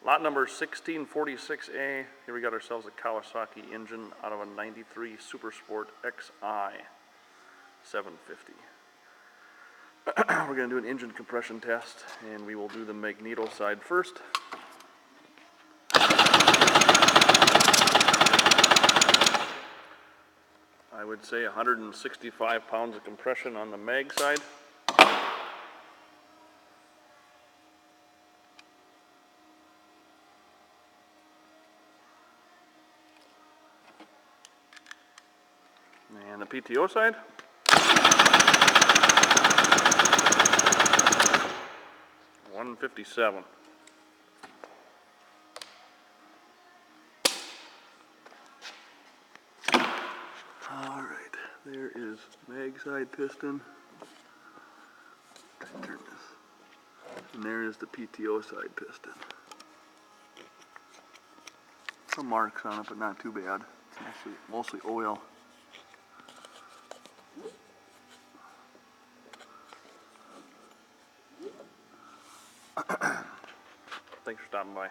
Lot number 1646A. Here we got ourselves a Kawasaki engine out of a 93 SuperSport XI 750. We're going to do an engine compression test, and we will do the magneto side first. I would say 165 pounds of compression on the mag side. And the PTO side. $157. All right, there is mag side piston. Turn this. And there is the PTO side piston. Some marks on it, but not too bad. It's mostly oil. Thanks for stopping by.